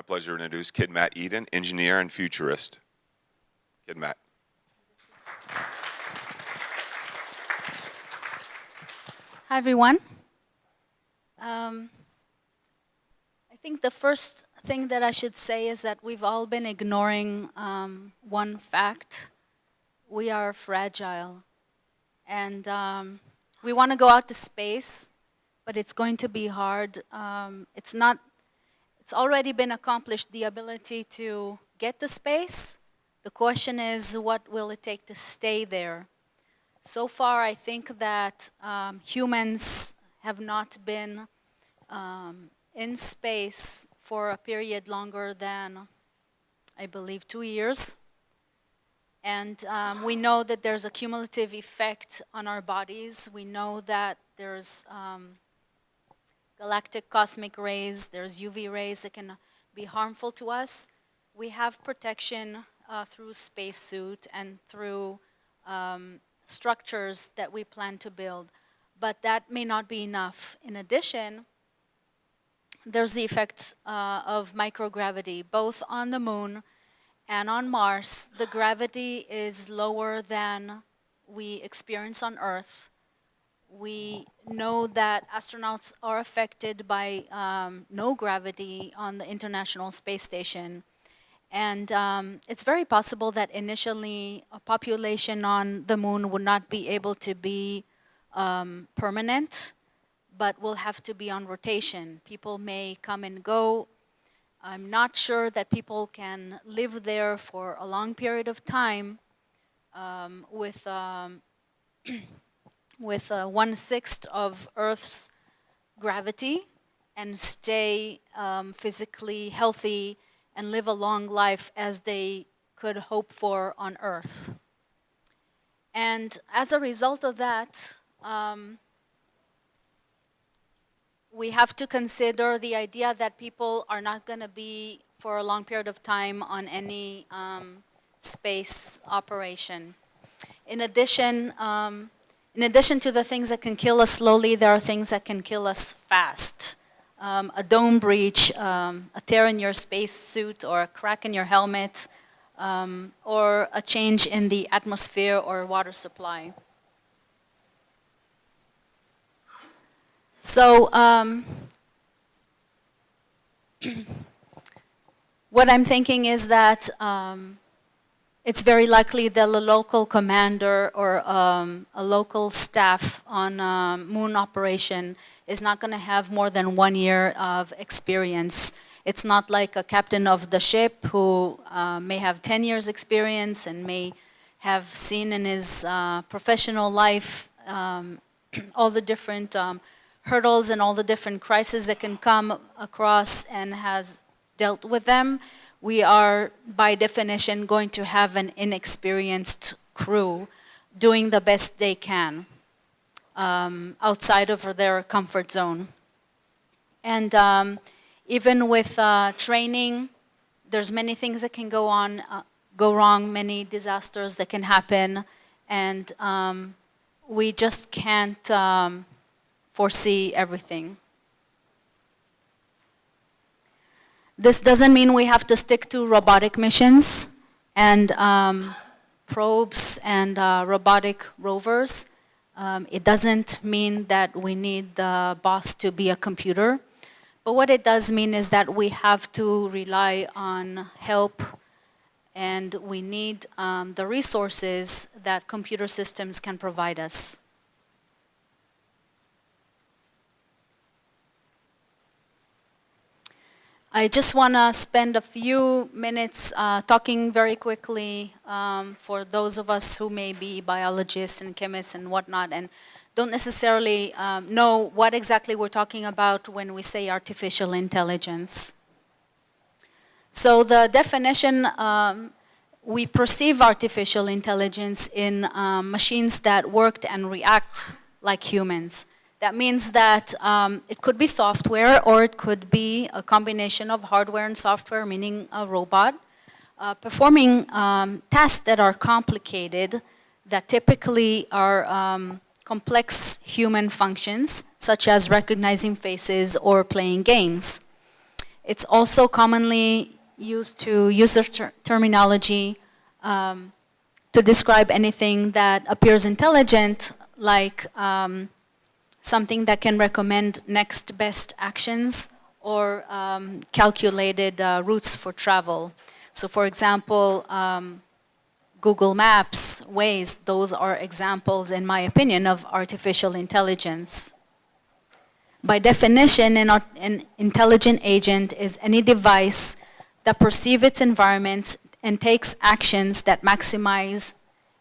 pleasure to introduce Kidmat Eden, engineer and futurist. Kidmat. Hi, everyone. I think the first thing that I should say is that we've all been ignoring one fact. We are fragile. And we want to go out to space, but it's going to be hard. It's already been accomplished, the ability to get to space. The question is, what will it take to stay there? So far, I think that humans have not been in space for a period longer than, I believe, 2 years. And we know that there's a cumulative effect on our bodies. We know that there's galactic cosmic rays, there's UV rays that can be harmful to us. We have protection through spacesuit and through structures that we plan to build, but that may not be enough. In addition, there's the effects of microgravity, both on the moon and on Mars. The gravity is lower than we experience on Earth. We know that astronauts are affected by no gravity on the International Space Station. And it's very possible that initially a population on the moon would not be able to be permanent, but will have to be on rotation. People may come and go. I'm not sure that people can live there for a long period of time with 1/6 of Earth's gravity and stay physically healthy and live a long life as they could hope for on Earth. And as a result of that, we have to consider the idea that people are not going to be for a long period of time on any space operation. In addition to the things that can kill us slowly, there are things that can kill us fast. A dome breach, a tear in your spacesuit, or a crack in your helmet, or a change in the atmosphere or water supply. So what I'm thinking is that it's very likely that a local commander or a local staff on a moon operation is not going to have more than 1 year of experience. It's not like a captain of the ship who may have 10 years experience and may have seen in his professional life all the different hurdles and all the different crises that can come across and has dealt with them. We are, by definition, going to have an inexperienced crew doing the best they can outside of their comfort zone. And even with training, there's many things that can go wrong, many disasters that can happen, and we just can't foresee everything. This doesn't mean we have to stick to robotic missions and probes and robotic rovers. It doesn't mean that we need the boss to be a computer. But what it does mean is that we have to rely on help, and we need the resources that computer systems can provide us. I just want to spend a few minutes talking very quickly for those of us who may be biologists and chemists and whatnot and don't necessarily know what exactly we're talking about when we say artificial intelligence. So the definition, we perceive artificial intelligence in machines that work and react like humans. That means that it could be software or it could be a combination of hardware and software, meaning a robot, performing tasks that are complicated, that typically are complex human functions, such as recognizing faces or playing games. It's also commonly used to user terminology to describe anything that appears intelligent, like something that can recommend next best actions or calculated routes for travel. So for example, Google Maps, Waze, those are examples, in my opinion, of artificial intelligence. By definition, an intelligent agent is any device that perceives its environment and takes actions that maximize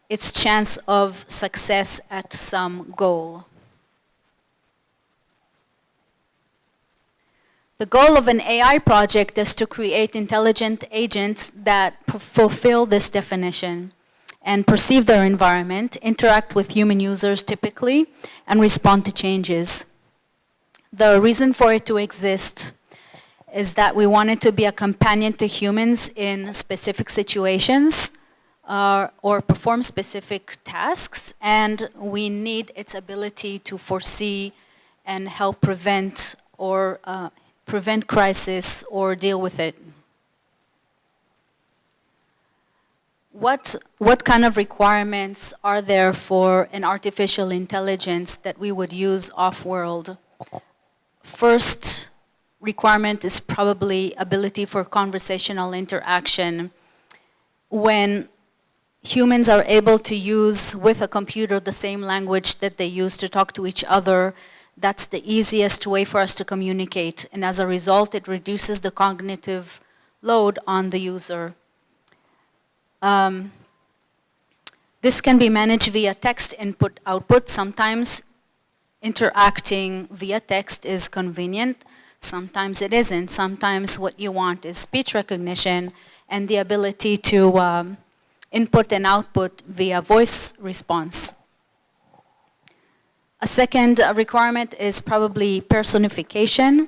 its chance of success at some goal. The goal of an AI project is to create intelligent agents that fulfill this definition and perceive their environment, interact with human users typically, and respond to changes. The reason for it to exist is that we want it to be a companion to humans in specific situations or perform specific tasks, and we need its ability to foresee and help prevent crisis or deal with it. What kind of requirements are there for an artificial intelligence that we would use off-world? First requirement is probably ability for conversational interaction. When humans are able to use with a computer the same language that they use to talk to each other, that's the easiest way for us to communicate. And as a result, it reduces the cognitive load on the user. This can be managed via text input-output. Sometimes interacting via text is convenient. Sometimes it isn't. Sometimes what you want is speech recognition and the ability to input and output via voice response. A second requirement is probably personification.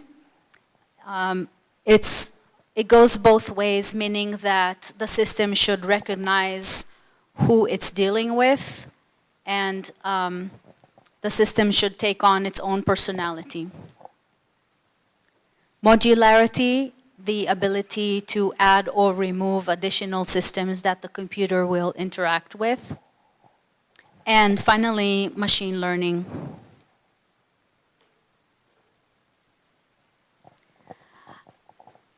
It goes both ways, meaning that the system should recognize who it's dealing with, and the system should take on its own personality. Modularity, the ability to add or remove additional systems that the computer will interact with. And finally, machine learning.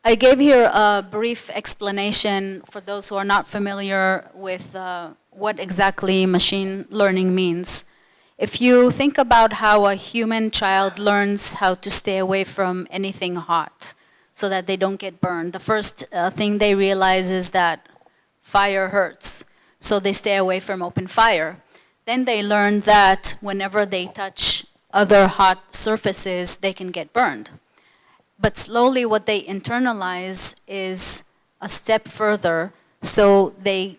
I gave here a brief explanation for those who are not familiar with what exactly machine learning means. If you think about how a human child learns how to stay away from anything hot so that they don't get burned, the first thing they realize is that fire hurts, so they stay away from open fire. Then they learn that whenever they touch other hot surfaces, they can get burned. But slowly what they internalize is a step further, so they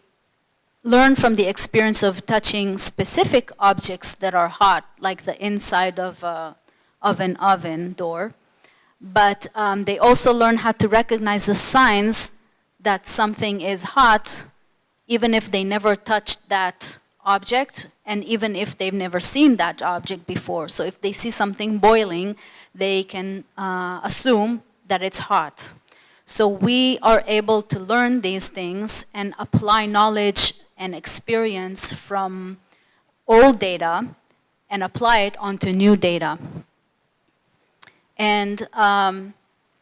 learn from the experience of touching specific objects that are hot, like the inside of an oven door. But they also learn how to recognize the signs that something is hot, even if they never touched that object, and even if they've never seen that object before. So if they see something boiling, they can assume that it's hot. So we are able to learn these things and apply knowledge and experience from old data and apply it onto new data. And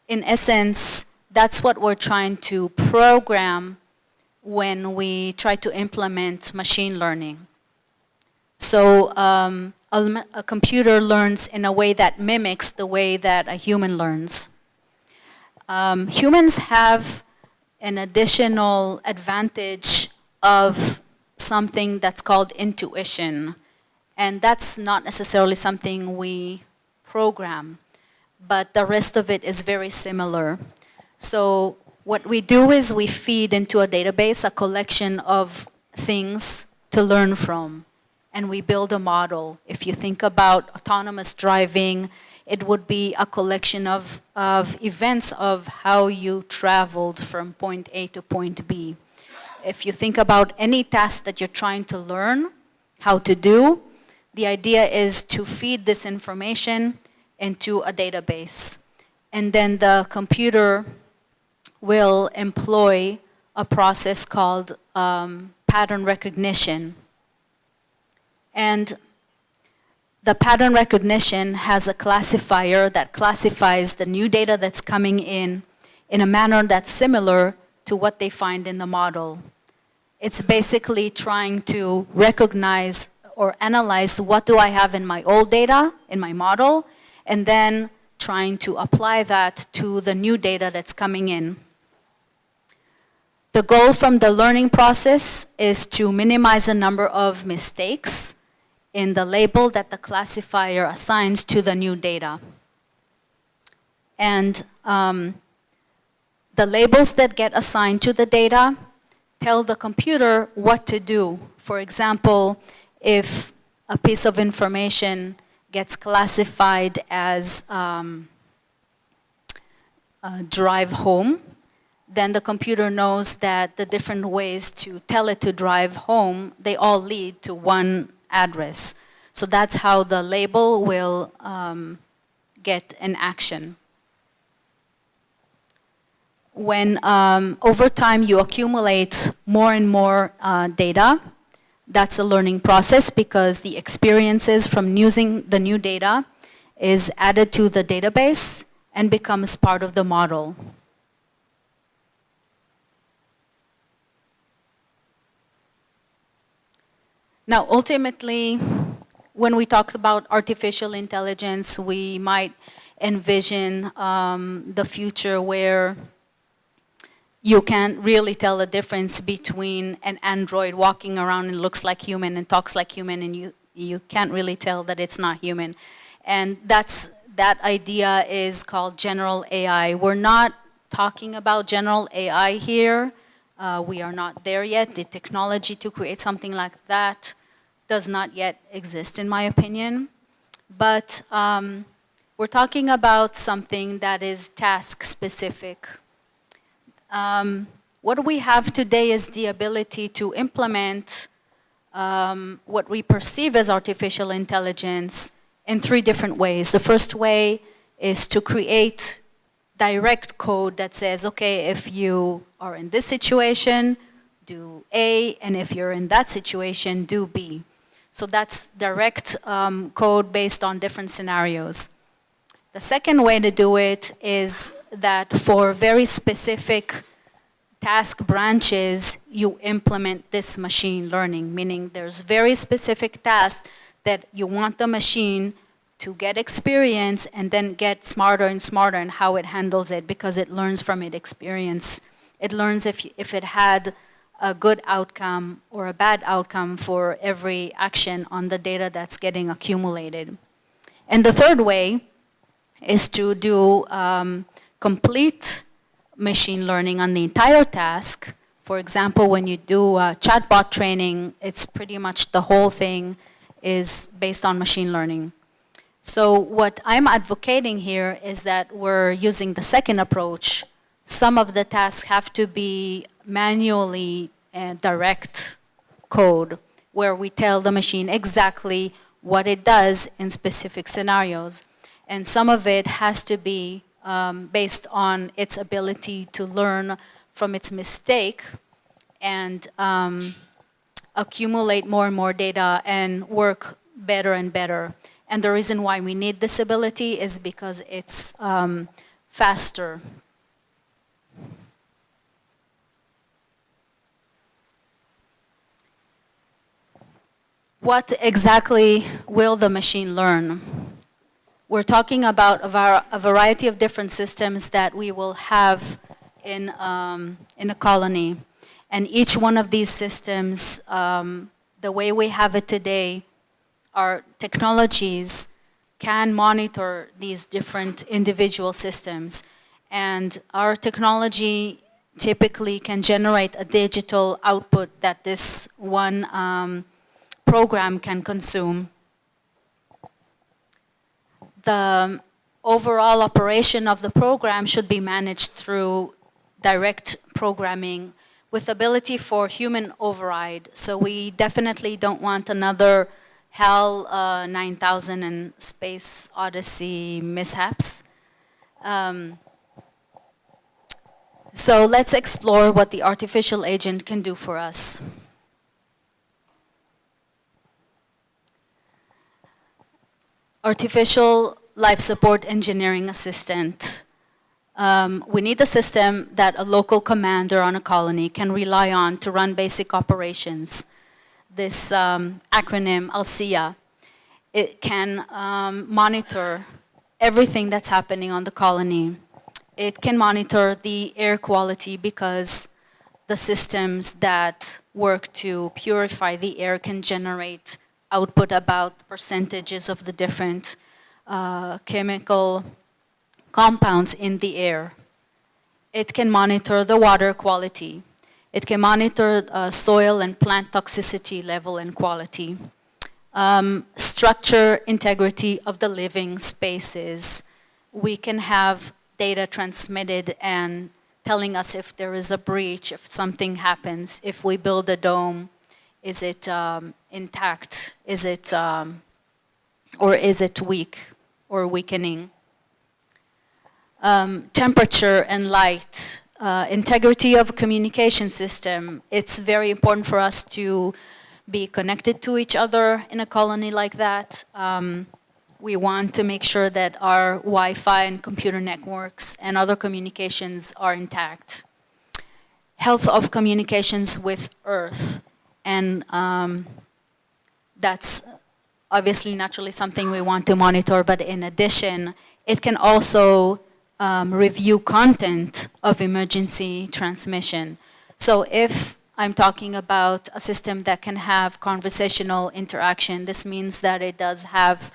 in essence, that's what we're trying to program when we try to implement machine learning. So a computer learns in a way that mimics the way that a human learns. Humans have an additional advantage of something that's called intuition. And that's not necessarily something we program, but the rest of it is very similar. So what we do is we feed into a database a collection of things to learn from, and we build a model. If you think about autonomous driving, it would be a collection of events of how you traveled from point A to point B. If you think about any task that you're trying to learn how to do, the idea is to feed this information into a database. and then the computer will employ a process called pattern recognition. And the pattern recognition has a classifier that classifies the new data that's coming in a manner that's similar to what they find in the model. It's basically trying to recognize or analyze what do I have in my old data, in my model, and then trying to apply that to the new data that's coming in. The goal from the learning process is to minimize the number of mistakes in the label that the classifier assigns to the new data. And the labels that get assigned to the data tell the computer what to do. For example, if a piece of information gets classified as drive home, then the computer knows that the different ways to tell it to drive home, they all lead to one address. So that's how the label will get an action. When over time you accumulate more and more data, that's a learning process because the experiences from using the new data is added to the database and becomes part of the model. Now, ultimately, when we talk about artificial intelligence, we might envision the future where you can't really tell the difference between an android walking around and looks like human and talks like human, and you can't really tell that it's not human. And that idea is called general AI. We're not talking about general AI here. We are not there yet. The technology to create something like that does not yet exist, in my opinion. But we're talking about something that is task-specific. What we have today is the ability to implement what we perceive as artificial intelligence in 3 different ways. The first way is to create direct code that says, okay, if you are in this situation, do A, and if you're in that situation, do B. So that's direct code based on different scenarios. The second way to do it is that for very specific task branches, you implement this machine learning, meaning there's very specific tasks that you want the machine to get experience and then get smarter and smarter in how it handles it because it learns from its experience. It learns if it had a good outcome or a bad outcome for every action on the data that's getting accumulated. And the third way is to do complete machine learning on the entire task. For example, when you do chatbot training, it's pretty much the whole thing is based on machine learning. So what I'm advocating here is that we're using the second approach. Some of the tasks have to be manually direct code where we tell the machine exactly what it does in specific scenarios. And some of it has to be based on its ability to learn from its mistake and accumulate more and more data and work better and better. And the reason why we need this ability is because it's faster. What exactly will the machine learn? We're talking about a variety of different systems that we will have in a colony. And each one of these systems, the way we have it today, our technologies can monitor these different individual systems. And our technology typically can generate a digital output that this one program can consume. The overall operation of the program should be managed through direct programming with ability for human override. So we definitely don't want another HAL 9000 and Space Odyssey mishaps. So let's explore what the artificial agent can do for us. Artificial life support engineering assistant. We need a system that a local commander on a colony can rely on to run basic operations. This acronym, ALSEA, it can monitor everything that's happening on the colony. It can monitor the air quality because the systems that work to purify the air can generate output about percentages of the different chemical compounds in the air. It can monitor the water quality. It can monitor soil and plant toxicity level and quality. Structure integrity of the living spaces. We can have data transmitted and telling us if there is a breach, if something happens, if we build a dome, is it intact, is it, or is it weak or weakening? Temperature and light, integrity of a communication system. It's very important for us to be connected to each other in a colony like that. We want to make sure that our Wi-Fi and computer networks and other communications are intact. Health of communications with Earth, and that's obviously naturally something we want to monitor, but in addition, it can also review content of emergency transmission. So if I'm talking about a system that can have conversational interaction, this means that it does have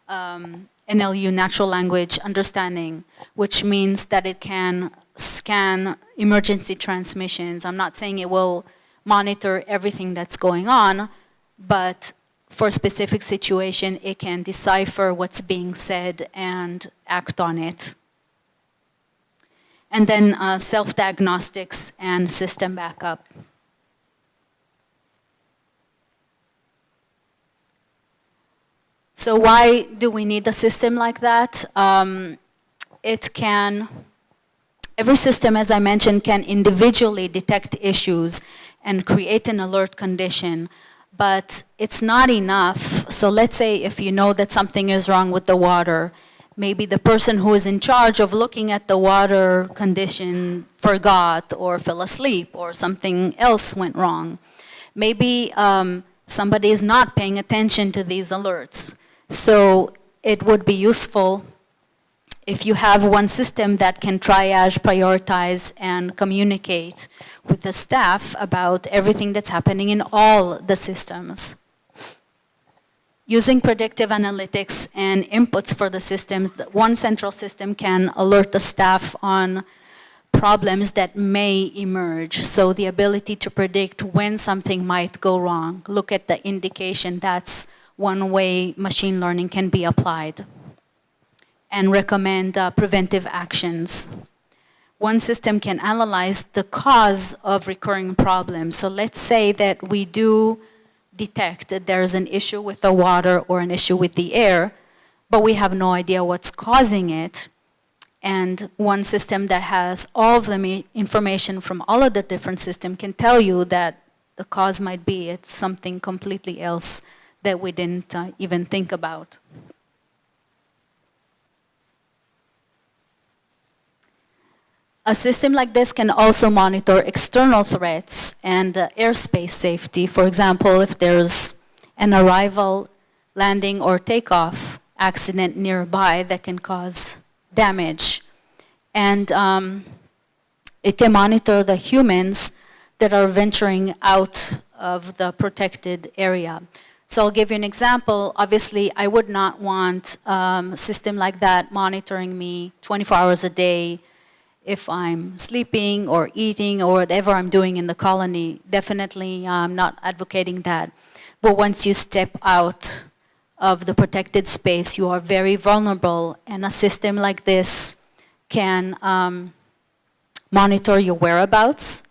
NLU, natural language understanding, which means that it can scan emergency transmissions. I'm not saying it will monitor everything that's going on, but for a specific situation, it can decipher what's being said and act on it. And then self-diagnostics and system backup. So why do we need a system like that? Every system, as I mentioned, can individually detect issues and create an alert condition, but it's not enough. So let's say if you know that something is wrong with the water, maybe the person who is in charge of looking at the water condition forgot or fell asleep or something else went wrong. Maybe somebody is not paying attention to these alerts. So it would be useful if you have one system that can triage, prioritize, and communicate with the staff about everything that's happening in all the systems. Using predictive analytics and inputs for the systems, one central system can alert the staff on problems that may emerge. So the ability to predict when something might go wrong. Look at the indication. That's one way machine learning can be applied. And recommend preventive actions. One system can analyze the cause of recurring problems. So let's say that we do detect that there's an issue with the water or an issue with the air, but we have no idea what's causing it. And one system that has all of the information from all of the different systems can tell you that the cause might be it's something completely else that we didn't even think about. A system like this can also monitor external threats and airspace safety. For example, if there's an arrival, landing, or takeoff accident nearby that can cause damage. And it can monitor the humans that are venturing out of the protected area. So I'll give you an example. Obviously, I would not want a system like that monitoring me 24 hours a day if I'm sleeping or eating or whatever I'm doing in the colony. Definitely I'm not advocating that. But once you step out of the protected space, you are very vulnerable, and a system like this can monitor your whereabouts.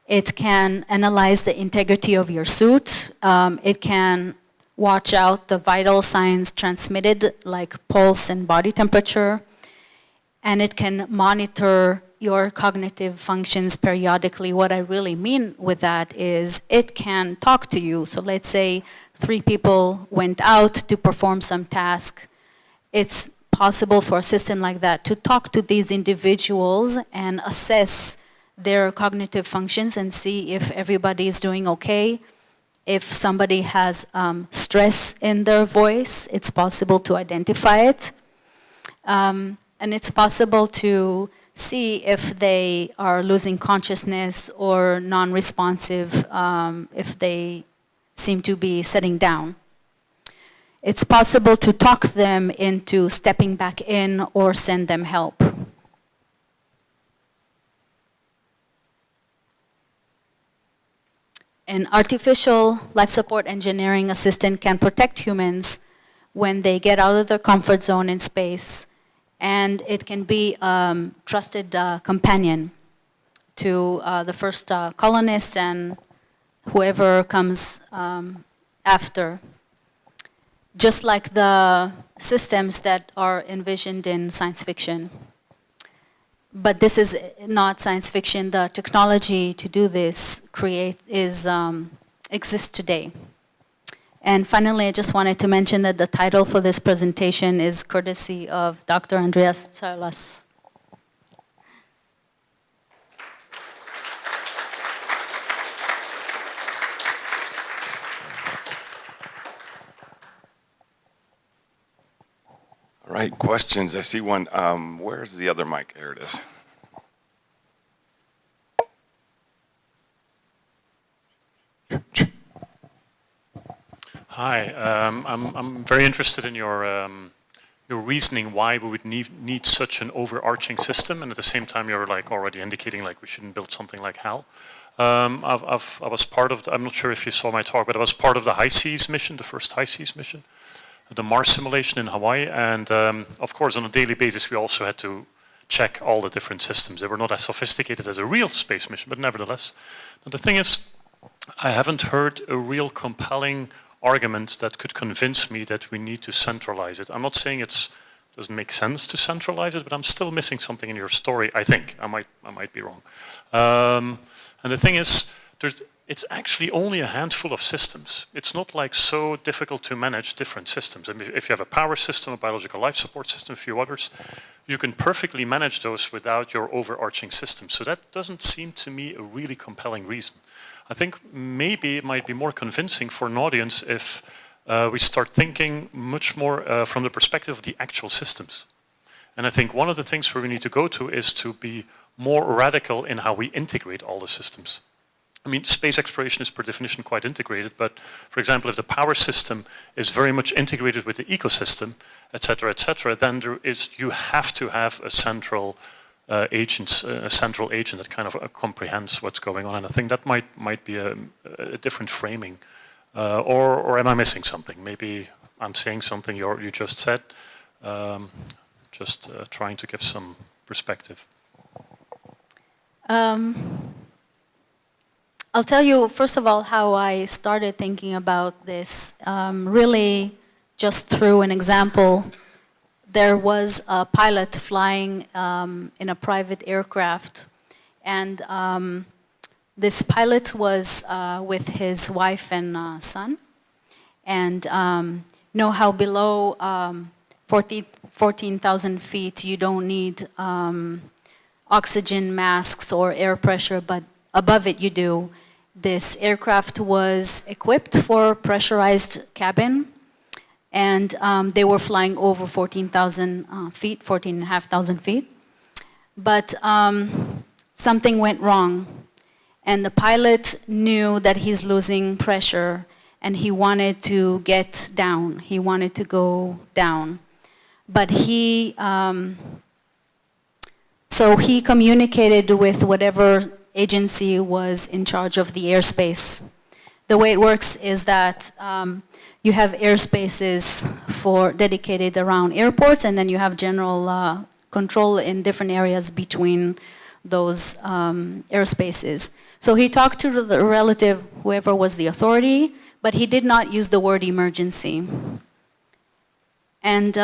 It can analyze the integrity of your suit. It can watch out the vital signs transmitted like pulse and body temperature. and it can monitor your cognitive functions periodically. What I really mean with that is it can talk to you. So let's say 3 people went out to perform some task. It's possible for a system like that to talk to these individuals and assess their cognitive functions and see if everybody is doing okay. If somebody has stress in their voice, it's possible to identify it. And it's possible to see if they are losing consciousness or non-responsive, if they seem to be sitting down. It's possible to talk them into stepping back in or send them help. An artificial life support engineering assistant can protect humans when they get out of their comfort zone in space, and it can be a trusted companion to the first colonists and whoever comes after. Just like the systems that are envisioned in science fiction. But this is not science fiction. The technology to do this exists today. And finally, I just wanted to mention that the title for this presentation is courtesy of Dr. Andreas Tsarlas. All right, questions. I see one. Where's the other mic? There it is. Hi, I'm very interested in your reasoning why we would need such an overarching system, and at the same time you're like already indicating like we shouldn't build something like HAL. I was part of, I'm not sure if you saw my talk, but I was part of the High Seas mission, the first High Seas mission, the Mars simulation in Hawaii, and of course on a daily basis we also had to check all the different systems. They were not as sophisticated as a real space mission, but nevertheless. Now, the thing is, I haven't heard a real compelling argument that could convince me that we need to centralize it. I'm not saying it doesn't make sense to centralize it, but I'm still missing something in your story, I think. I might be wrong. And the thing is, it's actually only a handful of systems. It's not like so difficult to manage different systems. I mean, if you have a power system, a biological life support system, a few others, you can perfectly manage those without your overarching system. So that doesn't seem to me a really compelling reason. I think maybe it might be more convincing for an audience if we start thinking much more from the perspective of the actual systems. And I think one of the things where we need to go to is to be more radical in how we integrate all the systems. I mean, space exploration is per definition quite integrated, but for example, if the power system is very much integrated with the ecosystem, et cetera, then you have to have a central agent that kind of comprehends what's going on. And I think that might be a different framing. Or am I missing something? Maybe I'm saying something you just said, just trying to give some perspective. I'll tell you, first of all, how I started thinking about this, really just through an example. There was a pilot flying in a private aircraft, and this pilot was with his wife and son. And know how below 14,000 feet you don't need oxygen masks or air pressure, but above it you do. This aircraft was equipped for pressurized cabin, and they were flying over 14,000 feet, 14,500 feet. But something went wrong, and the pilot knew that he's losing pressure, and he wanted to get down. He wanted to go down. But so he communicated with whatever agency was in charge of the airspace. The way it works is that you have airspaces dedicated around airports, and then you have general control in different areas between those airspaces. So he talked to the relative, whoever was the authority, but he did not use the word emergency. And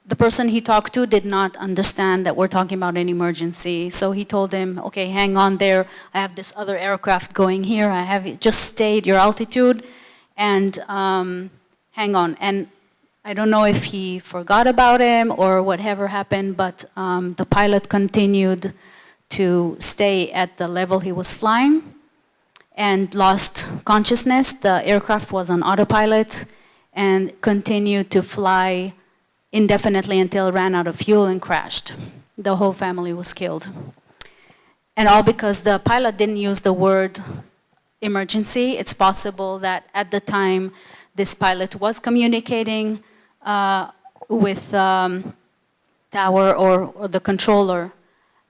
the person he talked to did not understand that we're talking about an emergency. So he told him, okay, hang on there. I have this other aircraft going here. I have it, just stay at your altitude and hang on. And I don't know if he forgot about him or whatever happened, but the pilot continued to stay at the level he was flying and lost consciousness. The aircraft was on autopilot and continued to fly indefinitely until it ran out of fuel and crashed. The whole family was killed. And all because the pilot didn't use the word emergency. It's possible that at the time this pilot was communicating with tower or the controller.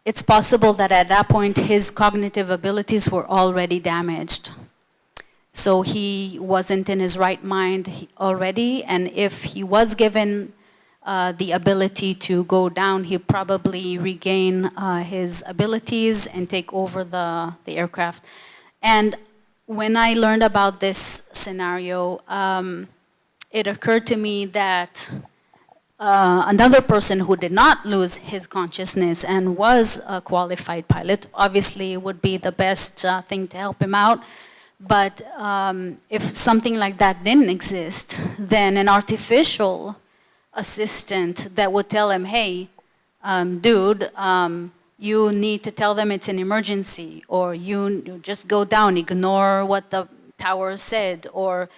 It's possible that at that point his cognitive abilities were already damaged. So he wasn't in his right mind already, and if he was given the ability to go down, he'd probably regain his abilities and take over the aircraft. And when I learned about this scenario, it occurred to me that another person who did not lose his consciousness and was a qualified pilot, obviously would be the best thing to help him out. But if something like that didn't exist, then an artificial assistant that would tell him, hey, dude, you need to tell them it's an emergency, or you just go down, ignore what the tower said, or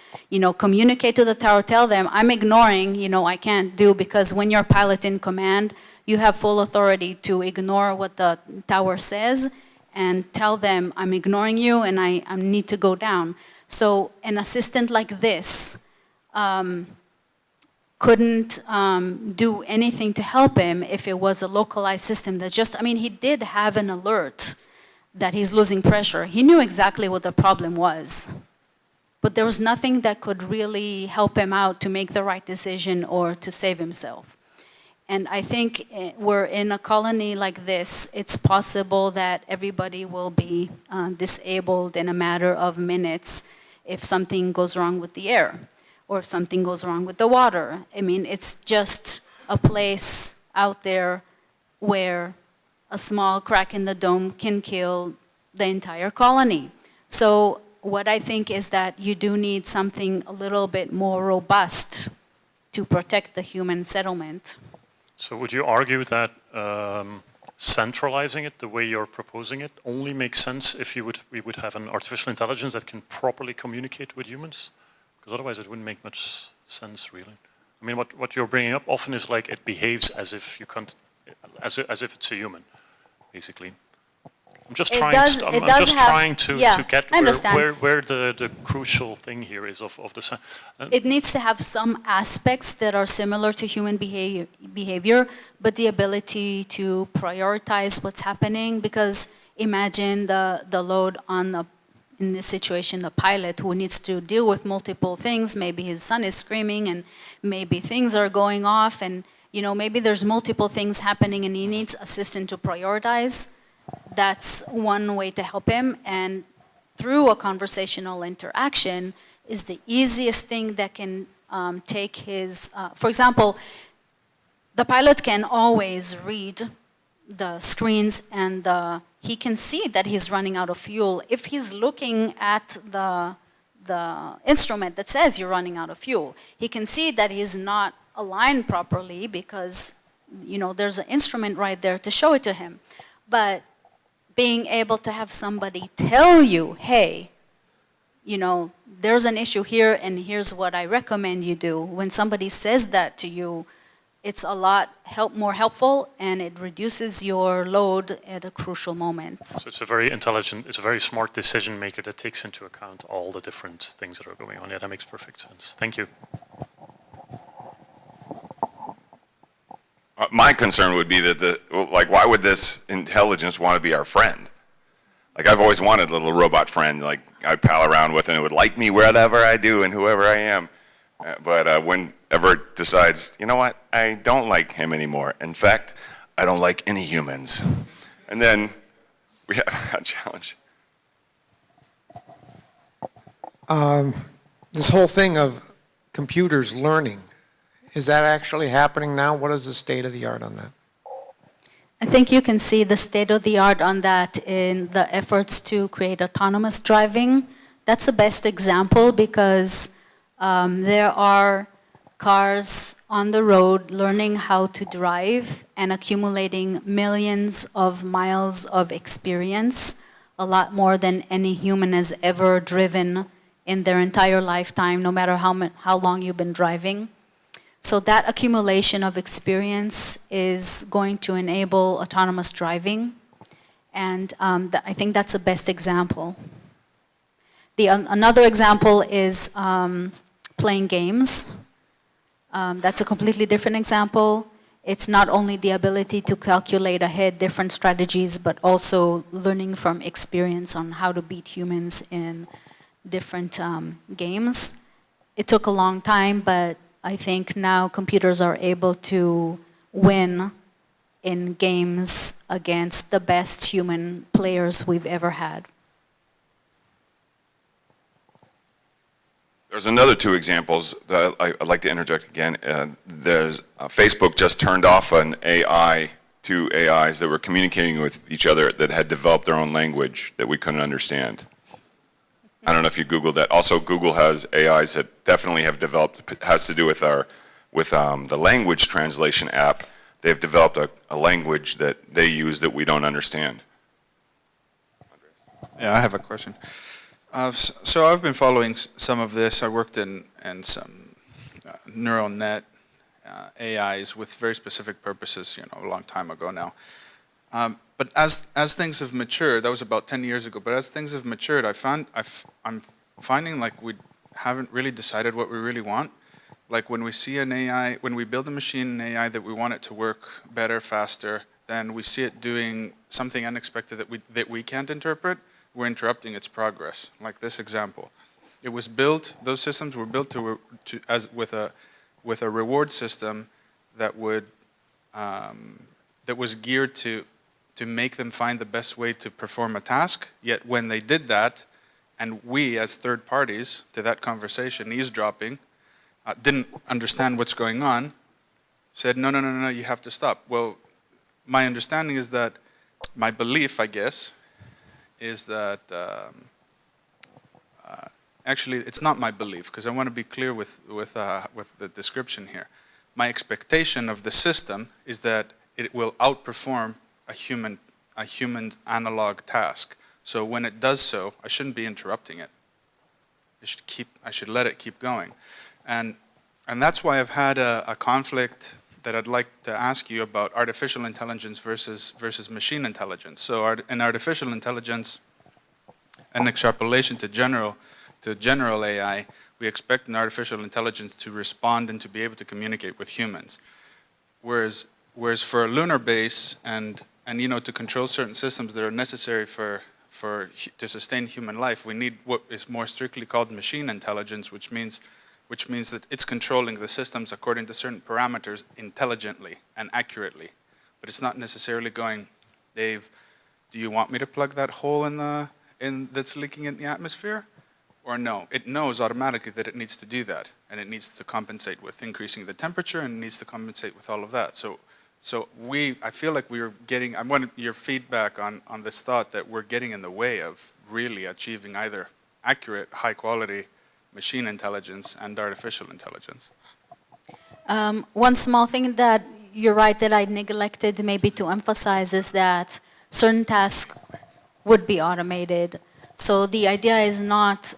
communicate to the tower, tell them I'm ignoring, I can't do, because when you're pilot in command, you have full authority to ignore what the tower says and tell them I'm ignoring you and I need to go down. So an assistant like this couldn't do anything to help him if it was a localized system that just, he did have an alert that he's losing pressure. He knew exactly what the problem was. But there was nothing that could really help him out to make the right decision or to save himself. And I think we're in a colony like this, it's possible that everybody will be disabled in a matter of minutes if something goes wrong with the air or if something goes wrong with the water. It's just a place out there where a small crack in the dome can kill the entire colony. So what I think is that you do need something a little bit more robust to protect the human settlement. So would you argue that centralizing it the way you're proposing it only makes sense if we would have an artificial intelligence that can properly communicate with humans? Because otherwise it wouldn't make much sense, really. What you're bringing up often is like it behaves as if you can't, as if it's a human, basically. I'm just trying to get where the crucial thing here is of the. It needs to have some aspects that are similar to human behavior, but the ability to prioritize what's happening, because imagine the load on in this situation, the pilot who needs to deal with multiple things. Maybe his son is screaming and maybe things are going off and maybe there's multiple things happening and he needs assistance to prioritize. That's one way to help him, and through a conversational interaction is the easiest thing that can take his, for example, the pilot can always read the screens and he can see that he's running out of fuel. If he's looking at the instrument that says you're running out of fuel, he can see that he's not aligned properly because there's an instrument right there to show it to him. But being able to have somebody tell you, hey, there's an issue here and here's what I recommend you do. When somebody says that to you, it's a lot more helpful and it reduces your load at a crucial moment. So it's a very intelligent, it's a very smart decision maker that takes into account all the different things that are going on. Yeah, that makes perfect sense. Thank you. My concern would be that why would this intelligence want to be our friend? I've always wanted a little robot friend, I'd pal around with and it would like me wherever I do and whoever I am. But whenever it decides, you know what, I don't like him anymore. In fact, I don't like any humans. And then we have a challenge. This whole thing of computers learning Is that actually happening now? What is the state of the art on that? I think you can see the state of the art on that in the efforts to create autonomous driving. That's the best example because there are cars on the road learning how to drive and accumulating millions of miles of experience, a lot more than any human has ever driven in their entire lifetime, no matter how long you've been driving. So that accumulation of experience is going to enable autonomous driving, and I think that's the best example. Another example is playing games. That's a completely different example. It's not only the ability to calculate ahead different strategies, but also learning from experience on how to beat humans in different games. It took a long time, but I think now computers are able to win in games against the best human players we've ever had. There's another two examples that I'd like to interject again. Facebook just turned off an AI, two AIs that were communicating with each other that had developed their own language that we couldn't understand. I don't know if you Googled that. Also, Google has AIs that definitely have developed, it has to do with the language translation app. They've developed a language that they use that we don't understand. Yeah, I have a question. So I've been following some of this. I worked in some neural net AIs with very specific purposes, a long time ago now. But as things have matured, that was about 10 years ago, but as things have matured, I'm finding like we haven't really decided what we really want. Like when we see an AI, when we build a machine in AI that we want it to work better, faster, then we see it doing something unexpected that we can't interpret, we're interrupting its progress, like this example. It was built, those systems were built with a reward system that was geared to make them find the best way to perform a task, yet when they did that, and we as third parties to that conversation, eavesdropping, didn't understand what's going on, said, no, you have to stop. Well, my understanding is that, my belief, I guess, is that, actually it's not my belief, because I want to be clear with the description here. My expectation of the system is that it will outperform a human analog task. So when it does so, I shouldn't be interrupting it. I should let it keep going. And that's why I've had a conflict that I'd like to ask you about artificial intelligence versus machine intelligence. So in artificial intelligence, an extrapolation to general AI, we expect an artificial intelligence to respond and to be able to communicate with humans. Whereas for a lunar base and to control certain systems that are necessary to sustain human life, we need what is more strictly called machine intelligence, which means that it's controlling the systems according to certain parameters intelligently and accurately. But it's not necessarily going, Dave, do you want me to plug that hole that's leaking in the atmosphere? Or no, it knows automatically that it needs to do that, and it needs to compensate with increasing the temperature, and it needs to compensate with all of that. So I feel like I wanted your feedback on this thought that we're getting in the way of really achieving either accurate, high quality machine intelligence and artificial intelligence. One small thing that you're right that I neglected maybe to emphasize is that certain tasks would be automated. So the idea is not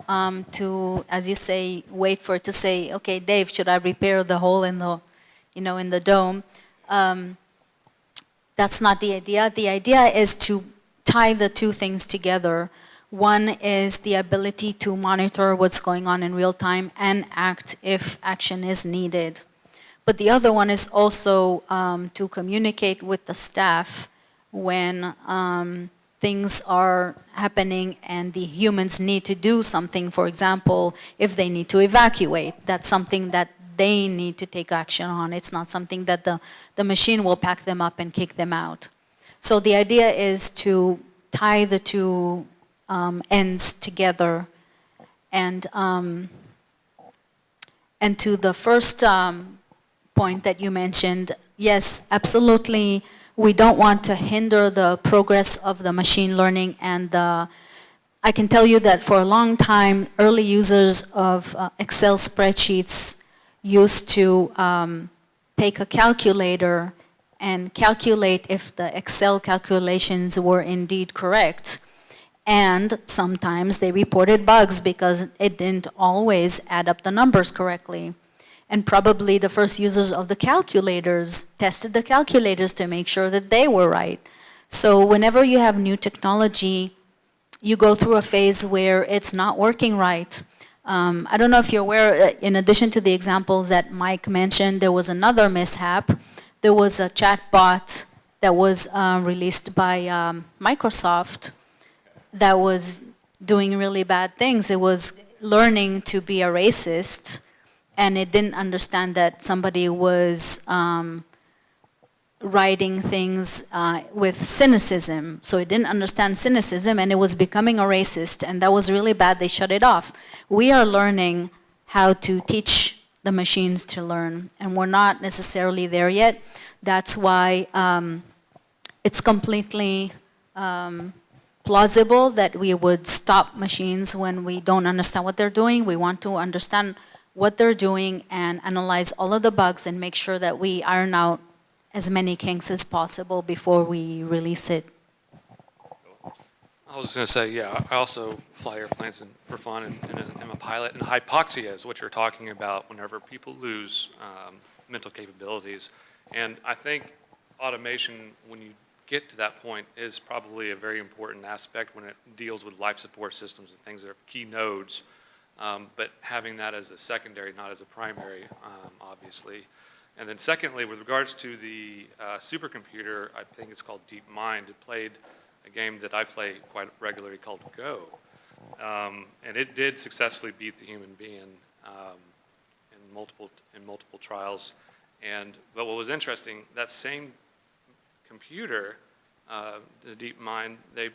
to, as you say, wait for it to say, okay, Dave, should I repair the hole in the dome? That's not the idea. The idea is to tie the two things together. One is the ability to monitor what's going on in real time and act if action is needed. But the other one is also to communicate with the staff when things are happening and the humans need to do something. For example, if they need to evacuate, that's something that they need to take action on. It's not something that the machine will pack them up and kick them out. So the idea is to tie the two ends together. And to the first point that you mentioned. Yes, absolutely. We don't want to hinder the progress of the machine learning, and I can tell you that for a long time, early users of Excel spreadsheets used to take a calculator and calculate if the Excel calculations were indeed correct. And sometimes they reported bugs because it didn't always add up the numbers correctly. And probably the first users of the calculators tested the calculators to make sure that they were right. So whenever you have new technology, you go through a phase where it's not working right. I don't know if you're aware, in addition to the examples that Mike mentioned, there was another mishap. There was a chatbot that was released by Microsoft that was doing really bad things. It was learning to be a racist, and it didn't understand that somebody was writing things with cynicism. So it didn't understand cynicism, and it was becoming a racist, and that was really bad. They shut it off. We are learning how to teach the machines to learn, and we're not necessarily there yet. That's why it's completely plausible that we would stop machines when we don't understand what they're doing. We want to understand what they're doing and analyze all of the bugs and make sure that we iron out as many kinks as possible before we release it. I was just going to say, yeah, I also fly airplanes for fun, and I'm a pilot. And hypoxia is what you're talking about whenever people lose mental capabilities. And I think automation, when you get to that point, is probably a very important aspect when it deals with life support systems and things that are key nodes. But having that as a secondary, not as a primary, obviously. And then secondly, with regards to the supercomputer, I think it's called DeepMind. It played a game that I play quite regularly called Go. And it did successfully beat the human being in multiple trials. But what was interesting, that same computer, the DeepMind, they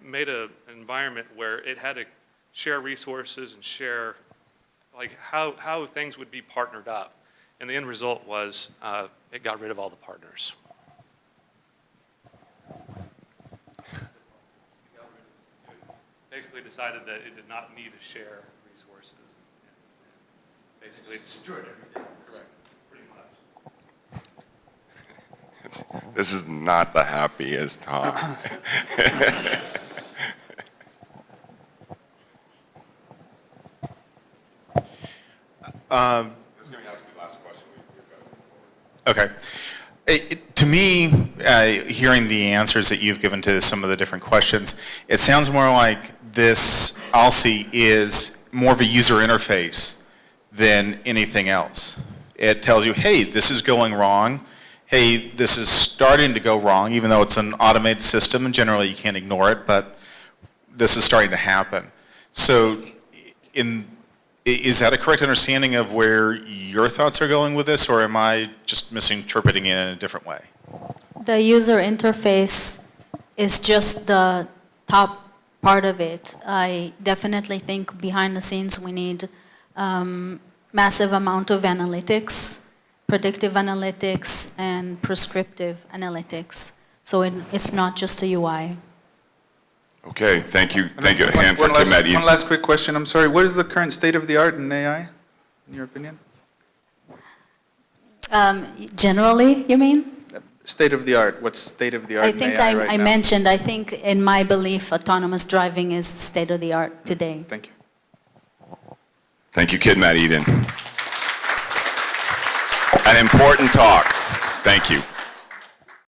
made an environment where it had to share resources and share like how things would be partnered up. And the end result was it got rid of all the partners. Basically decided that it did not need to share resources. And basically destroyed everything. Correct. Pretty much. This is not the happiest talk. This is going to have to be the last question. Okay. To me, hearing the answers that you've given to some of the different questions, it sounds more like this ALSEA is more of a user interface than anything else. It tells you, hey, this is going wrong. Hey, this is starting to go wrong, even though it's an automated system, and generally you can't ignore it, but this is starting to happen. So is that a correct understanding of where your thoughts are going with this, or am I just misinterpreting it in a different way? The user interface is just the top part of it. I definitely think behind the scenes we need massive amount of analytics, predictive analytics, and prescriptive analytics. So it's not just a UI. Okay, thank you. Thank you. A hand for Kidmat. One last quick question. I'm sorry. What is the current state of the art in AI, in your opinion? Generally, you mean? State of the art. What's state of the art I in think AI right I now? mentioned, I think in my belief, autonomous driving is state of the art today. Thank you. Thank you, Kidmat Eden. An important talk. Thank you.